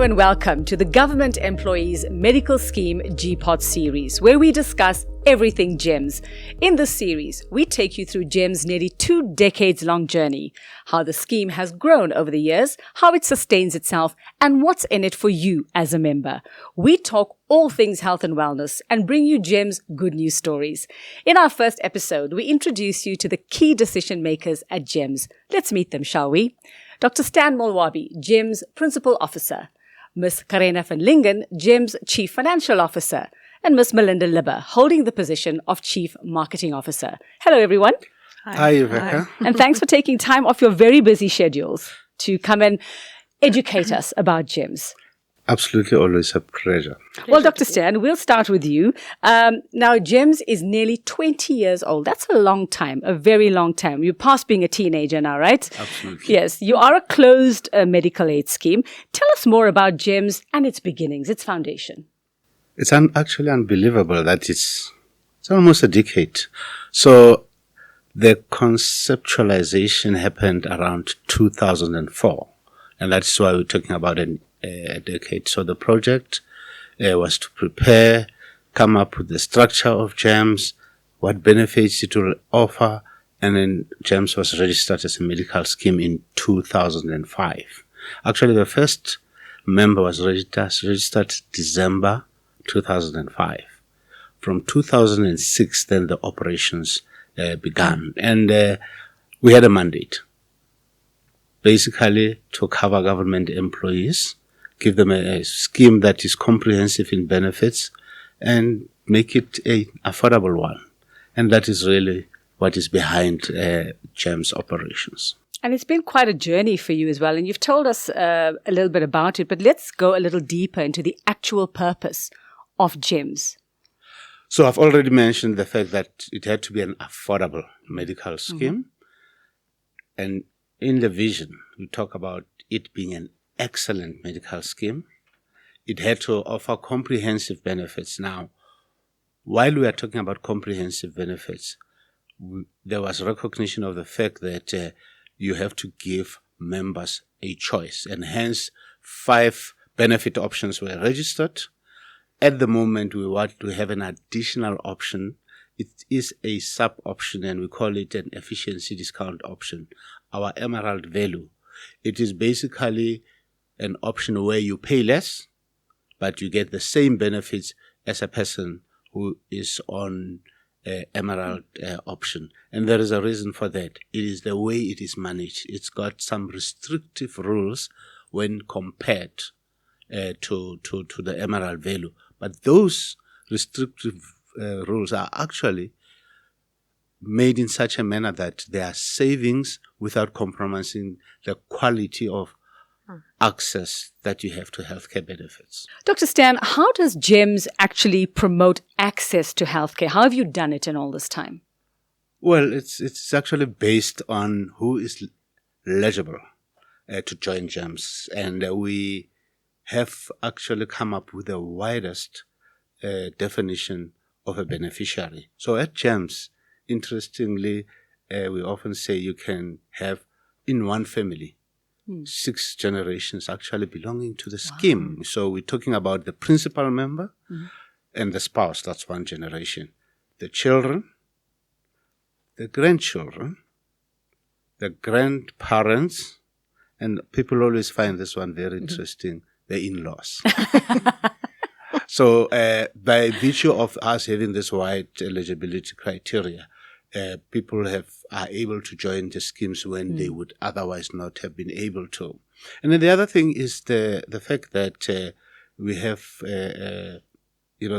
and welcome to the Government Employees Medical Scheme GPOD series, where we discuss everything GEMS. In this series, we take you through GEMS' nearly 2 decades-long journey, how the scheme has grown over the years, how it sustains itself, and what's in it for you as a member. We talk all things health and wellness and bring you GEMS' good news stories. In our first episode, we introduce you to the key decision makers at GEMS. Let's meet them, shall we? Dr. Stan Molwabi, GEMS Principal Officer, Ms. Karena van Lingen, GEMS Chief Financial Officer, and Ms. Melinda Libber, holding the position of Chief Marketing Officer. Hello, everyone. Hi, Rebecca. And thanks for taking time off your very busy schedules to come and educate us about GEMS. Absolutely, always a pleasure. Well, Dr. Stan, we'll start with you. Now, GEMS is nearly 20 years old. That's a long time, a very long time. You're past being a teenager now, right? Absolutely. Yes, you are a closed medical aid scheme. Tell us more about GEMS and its beginnings, its foundation. It's actually unbelievable that it's almost a decade. So the conceptualization happened around 2004, and that's why we're talking about a decade. So the project was to prepare, come up with the structure of GEMS, what benefits it will offer, and then GEMS was registered as a medical scheme in 2005. Actually, the first member was registered December 2005. From 2006, then the operations began, and we had a mandate, basically to cover government employees, give them a scheme that is comprehensive in benefits, and make it an affordable one. And that is really what is behind GEMS operations. And it's been quite a journey for you as well. And you've told us a little bit about it, but let's go a little deeper into the actual purpose of GEMS. So I've already mentioned the fact that it had to be an affordable medical scheme. Mm-hmm. And in the vision, we talk about it being an excellent medical scheme. It had to offer comprehensive benefits. Now, while we are talking about comprehensive benefits, there was recognition of the fact that you have to give members a choice, and hence 5 benefit options were registered. At the moment, we want to have an additional option. It is a sub-option, and we call it an efficiency discount option, our emerald value. It is basically an option where you pay less, but you get the same benefits as a person who is on emerald option. And there is a reason for that. It is the way it is managed. It's got some restrictive rules when compared to the emerald value. But those restrictive rules are actually made in such a manner that there are savings without compromising the quality of access that you have to healthcare benefits. Dr. Stan, how does GEMS actually promote access to healthcare? How have you done it in all this time? Well, it's actually based on who is eligible to join GEMS. And we have actually come up with the widest definition of a beneficiary. So at GEMS, interestingly, we often say you can have in one family 6 generations actually belonging to the scheme. So we're talking about the principal member and the spouse, that's one generation. The children, the grandchildren, the grandparents, and people always find this one very interesting, the in-laws. So by virtue of us having this wide eligibility criteria, people are able to join the schemes when they would otherwise not have been able to. And then the other thing is the fact that we have the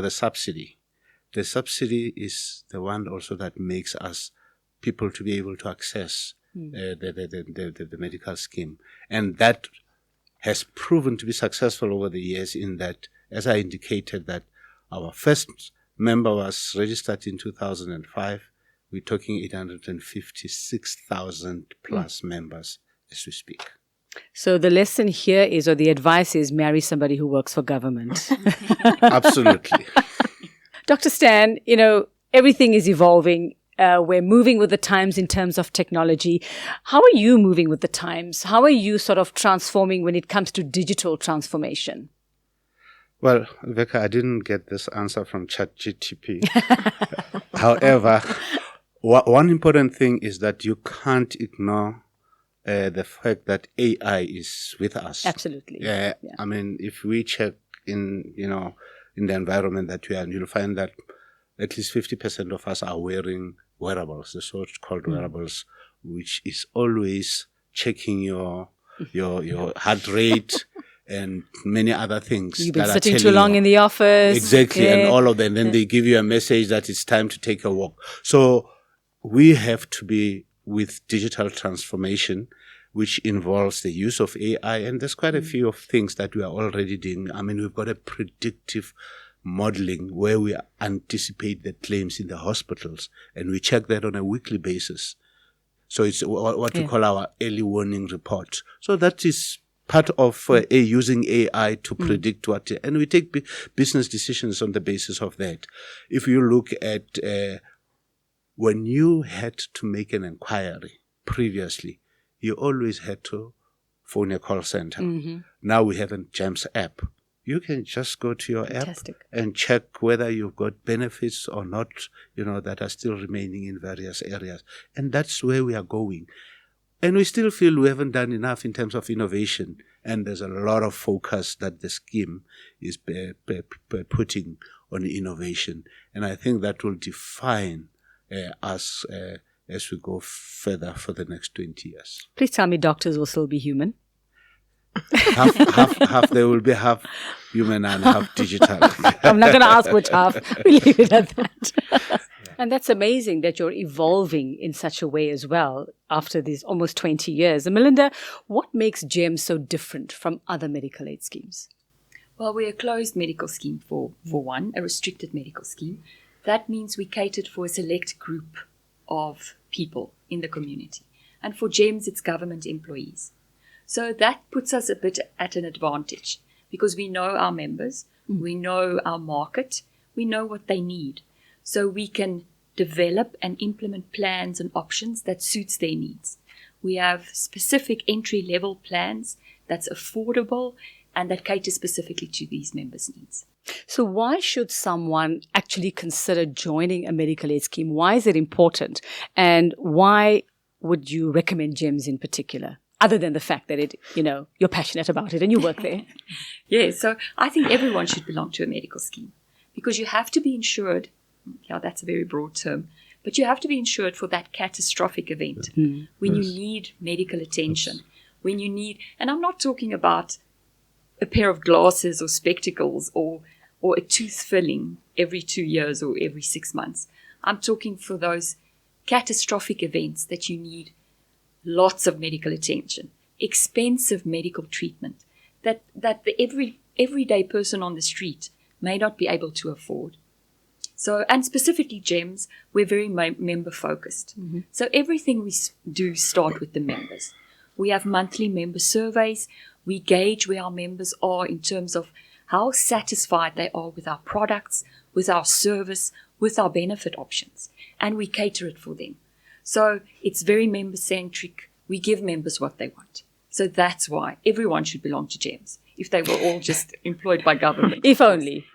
subsidy. The subsidy is the one also that makes us people to be able to access the medical scheme. And that has proven to be successful over the years in that, as I indicated, that our first member was registered in 2005. We're talking 856,000 plus members as we speak. So the lesson here is, or the advice is, marry somebody who works for government. Absolutely. Dr. Stan, everything is evolving. We're moving with the times in terms of technology. How are you moving with the times? How are you sort of transforming when it comes to digital transformation? Well, Veka, I didn't get this answer from ChatGPT. However, one important thing is that you can't ignore the fact that AI is with us. Absolutely. Yeah. I mean, if we check in the environment that we are in, you'll find that at least 50% of us are wearing wearables, the so-called wearables, which is always checking your heart rate and many other things. You've been sitting too long in the office. Exactly, and all of them. Then they give you a message that it's time to take a walk. So we have to be with digital transformation, which involves the use of AI. And there's quite a few of things that we are already doing. I mean, we've got a predictive modeling where we anticipate the claims in the hospitals, and we check that on a weekly basis. So it's what we call our early warning report. So that is part of using AI to predict and we take business decisions on the basis of that. If you look at when you had to make an inquiry previously, you always had to phone a call center. Now we have a GEMS app. You can just go to your app and check whether you've got benefits or not, that are still remaining in various areas. And that's where we are going. And we still feel we haven't done enough in terms of innovation. And there's a lot of focus that the scheme is putting on innovation. And I think that will define us as we go further for the next 20 years. Please tell me doctors will still be human. Half, they will be half human and half digital. I'm not going to ask which half. We'll leave it at that. And that's amazing that you're evolving in such a way as well after these almost 20 years. And Melinda, what makes GEMS so different from other medical aid schemes? Well, we're a closed medical scheme for one, a restricted medical scheme. That means we catered for a select group of people in the community. And for GEMS, it's government employees. So that puts us a bit at an advantage because we know our members, we know our market, we know what they need. So we can develop and implement plans and options that suits their needs. We have specific entry-level plans that's affordable and that cater specifically to these members' needs. So why should someone actually consider joining a medical aid scheme? Why is it important? And why would you recommend GEMS in particular? Other than the fact that you're passionate about it and you work there. Yeah, so I think everyone should belong to a medical scheme because you have to be insured. Yeah, that's a very broad term. But you have to be insured for that catastrophic event when you need medical attention, when you need, and I'm not talking about a pair of glasses or spectacles or a tooth filling every 2 years or every 6 months. I'm talking for those catastrophic events that you need lots of medical attention, expensive medical treatment that the everyday person on the street may not be able to afford. So, and specifically GEMS, we're very member focused. So everything we do start with the members. We have monthly member surveys. We gauge where our members are in terms of how satisfied they are with our products, with our service, with our benefit options, and we cater it for them. So it's very member-centric. We give members what they want. So that's why everyone should belong to GEMS. If they were all just employed by government. If only.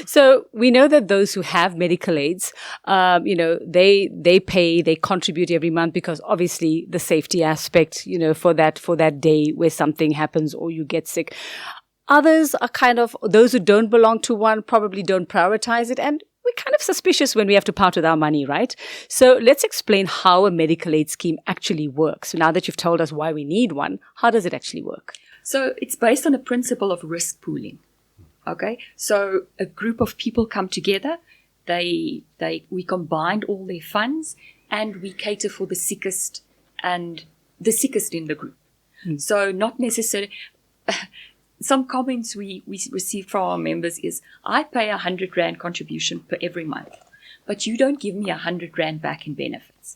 So we know that those who have medical aids, they pay, they contribute every month because obviously the safety aspect, for that day where something happens or you get sick. Others are those who don't belong to one probably don't prioritize it, and we're kind of suspicious when we have to part with our money, right? So let's explain how a medical aid scheme actually works. So now that you've told us why we need one, how does it actually work? So it's based on a principle of risk pooling. Okay, so a group of people come together, we combine all their funds, and we cater for the sickest in the group. So not necessarily. Some comments we receive from our members is, I pay 100 Rand contribution per every month, but you don't give me 100 Rand back in benefits.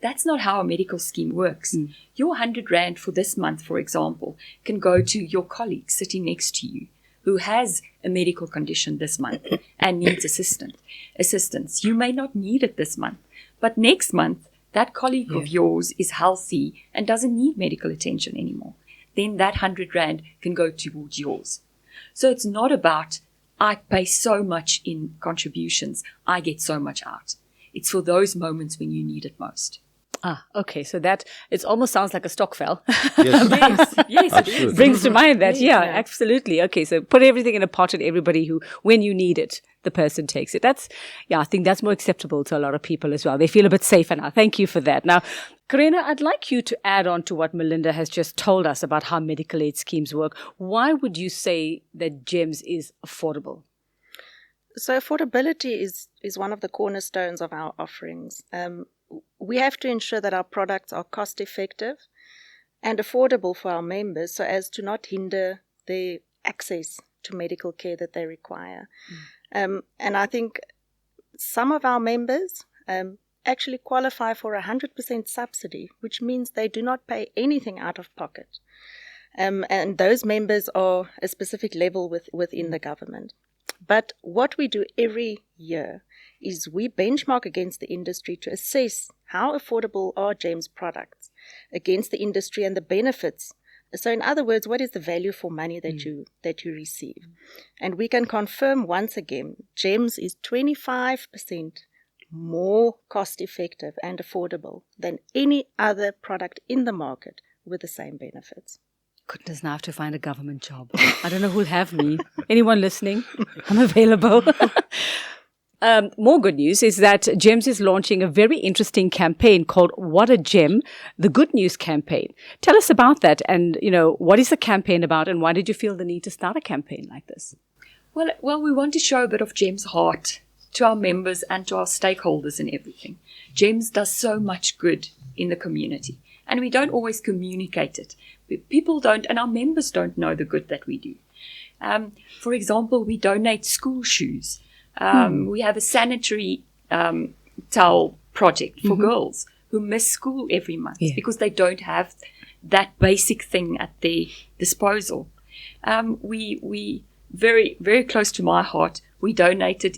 That's not how a medical scheme works. Your 100 Rand for this month, for example, can go to your colleague sitting next to you who has a medical condition this month and needs assistance. You may not need it this month, but next month, that colleague of yours is healthy and doesn't need medical attention anymore. Then that 100 Rand can go towards yours. So it's not about, I pay so much in contributions, I get so much out. It's for those moments when you need it most. Okay. So that, it almost sounds like a stokvel. Yes, it is. Brings to mind that, absolutely. Okay. So put everything in a pot and everybody who, when you need it, the person takes it. I think that's more acceptable to a lot of people as well. They feel a bit safer now. Thank you for that. Now, Karena, I'd like you to add on to what Melinda has just told us about how medical aid schemes work. Why would you say that GEMS is affordable? So affordability is one of the cornerstones of our offerings. We have to ensure that our products are cost effective and affordable for our members so as to not hinder their access to medical care that they require. And I think some of our members actually qualify for 100% subsidy, which means they do not pay anything out of pocket. And those members are a specific level within the government. But what we do every year is we benchmark against the industry to assess how affordable are GEMS products against the industry and the benefits. So in other words, what is the value for money that you receive? And we can confirm once again, GEMS is 25% more cost effective and affordable than any other product in the market with the same benefits. Goodness, now I have to find a government job. I don't know who'll have me. Anyone listening? I'm available. More good news is that GEMS is launching a very interesting campaign called What a Gem, the Good News Campaign. Tell us about that and, what is the campaign about and why did you feel the need to start a campaign like this? Well, we want to show a bit of GEMS' heart to our members and to our stakeholders and everything. GEMS does so much good in the community and we don't always communicate it. People don't, and our members don't know the good that we do. For example, we donate school shoes. We have a sanitary towel project for girls who miss school every month because they don't have that basic thing at their disposal. We very, very close to my heart, we donated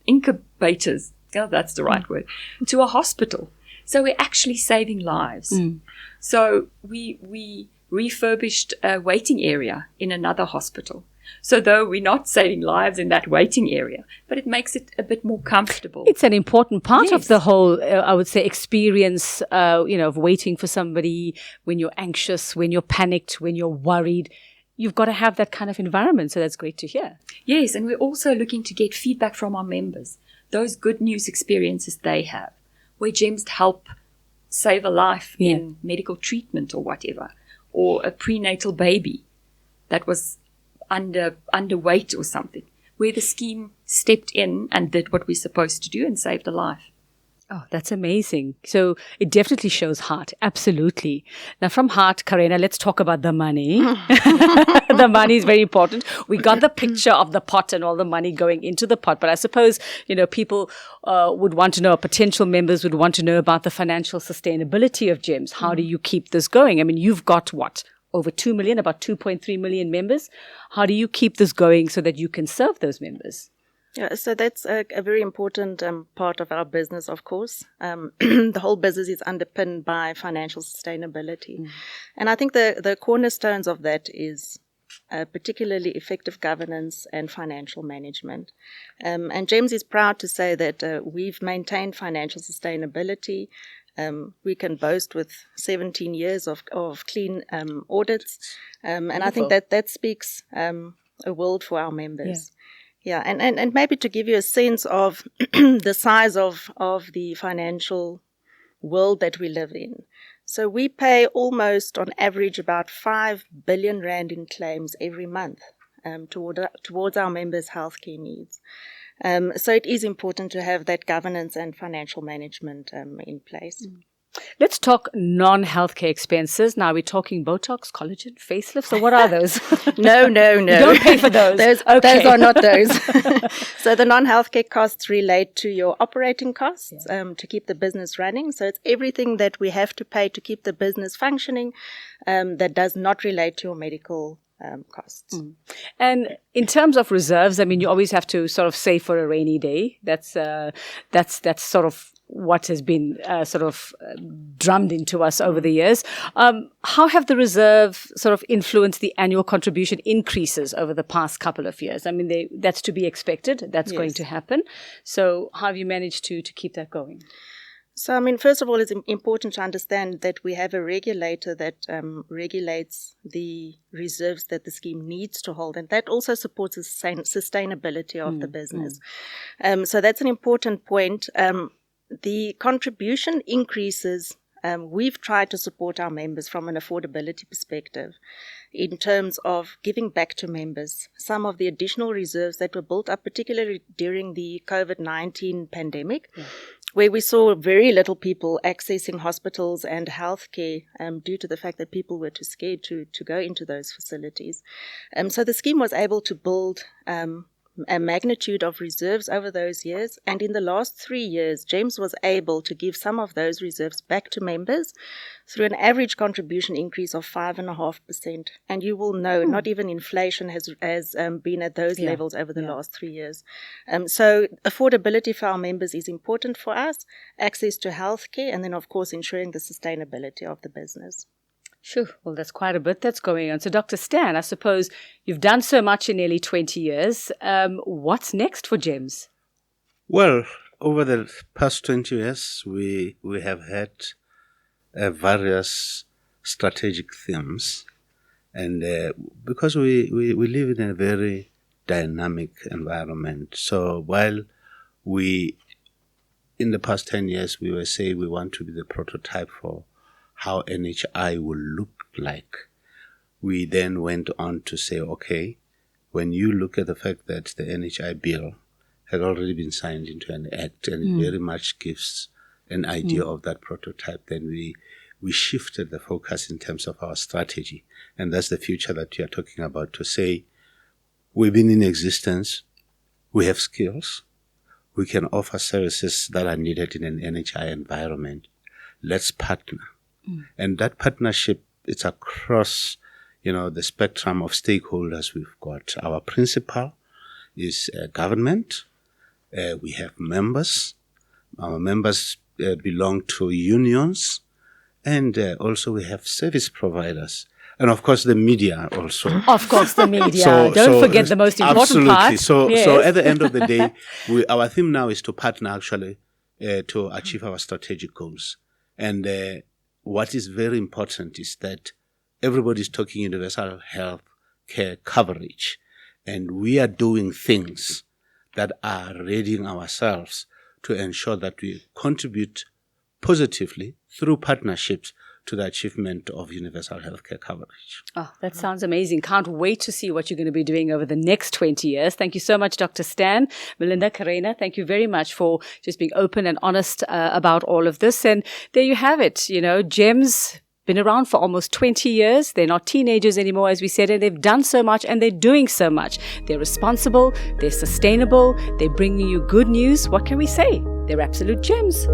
incubators, that's the right word, to a hospital. So we're actually saving lives. So we refurbished a waiting area in another hospital. So though we're not saving lives in that waiting area, but it makes it a bit more comfortable. It's an important part of the whole, I would say, experience, of waiting for somebody when you're anxious, when you're panicked, when you're worried. You've got to have that kind of environment. So that's great to hear. Yes, and we're also looking to get feedback from our members, those good news experiences they have, where GEMS help save a life in medical treatment or whatever, or a prenatal baby that was underweight or something, where the scheme stepped in and did what we're supposed to do and saved a life. Oh, that's amazing. So it definitely shows heart. Absolutely. Now from heart, Karena, let's talk about the money. The money is very important. We got the picture of the pot and all the money going into the pot. But I suppose, people would want to know, potential members would want to know about the financial sustainability of GEMS. How do you keep this going? I mean, you've got what? Over 2 million, about 2.3 million members. How do you keep this going so that you can serve those members? Yeah, so that's a very important part of our business, of course. The whole business is underpinned by financial sustainability. And I think the cornerstones of that is particularly effective governance and financial management. And GEMS is proud to say that we've maintained financial sustainability. We can boast with 17 years of clean audits. And I think that speaks a world for our members. Yeah, and maybe to give you a sense of the size of the financial world that we live in. So we pay almost on average about 5 billion Rand in claims every month towards our members' healthcare needs. So it is important to have that governance and financial management in place. Let's talk non-healthcare expenses. Now we're talking Botox, collagen, facelifts. So what are those? No. You don't pay for those. Those are not those. So the non-healthcare costs relate to your operating costs to keep the business running. So it's everything that we have to pay to keep the business functioning that does not relate to your medical costs. And in terms of reserves, I mean, you always have to sort of save for a rainy day. That's sort of what has been drummed into us over the years. How have the reserve sort of influenced the annual contribution increases over the past couple of years? I mean, that's to be expected. That's going to happen. So how have you managed to keep that going? So, I mean, first of all, it's important to understand that we have a regulator that regulates the reserves that the scheme needs to hold, and that also supports the sustainability of the business. So that's an important point. The contribution increases, we've tried to support our members from an affordability perspective in terms of giving back to members some of the additional reserves that were built up, particularly during the COVID-19 pandemic, where we saw very little people accessing hospitals and healthcare due to the fact that people were too scared to go into those facilities. So the scheme was able to build a magnitude of reserves over those years. And in the last 3 years, GEMS was able to give some of those reserves back to members through an average contribution increase of 5.5%. And you will know, not even inflation has been at those levels over the last 3 years. So affordability for our members is important for us, access to healthcare, and then, of course, ensuring the sustainability of the business. Sure. Well, that's quite a bit that's going on. So, Dr. Stan, I suppose you've done so much in nearly 20 years. What's next for GEMS? Well, over the past 20 years, we have had various strategic themes. And because we live in a very dynamic environment, so while in the past 10 years, we were saying we want to be the prototype for how NHI will look like, we then went on to say, okay, when you look at the fact that the NHI bill had already been signed into an act and it very much gives an idea of that prototype, then we shifted the focus in terms of our strategy. And that's the future that you are talking about, to say, we've been in existence, we have skills, we can offer services that are needed in an NHI environment. Let's partner. And that partnership, it's across, the spectrum of stakeholders we've got. Our principal is government. We have members. Our members belong to unions. And also we have service providers. And of course the media also. Of course the media. Don't forget the most important part. Absolutely. So at the end of the day, our theme now is to partner actually to achieve our strategic goals. And what is very important is that everybody is talking universal health care coverage, and we are doing things that are readying ourselves to ensure that we contribute positively through partnerships to the achievement of universal healthcare coverage. Oh, that sounds amazing. Can't wait to see what you're going to be doing over the next 20 years. Thank you so much, Dr. Stan. Melinda, Karena, thank you very much for just being open and honest about all of this. And there you have it. GEMS been around for almost 20 years. They're not teenagers anymore, as we said, and they've done so much and they're doing so much. They're responsible, they're sustainable, they're bringing you good news. What can we say? They're absolute gems.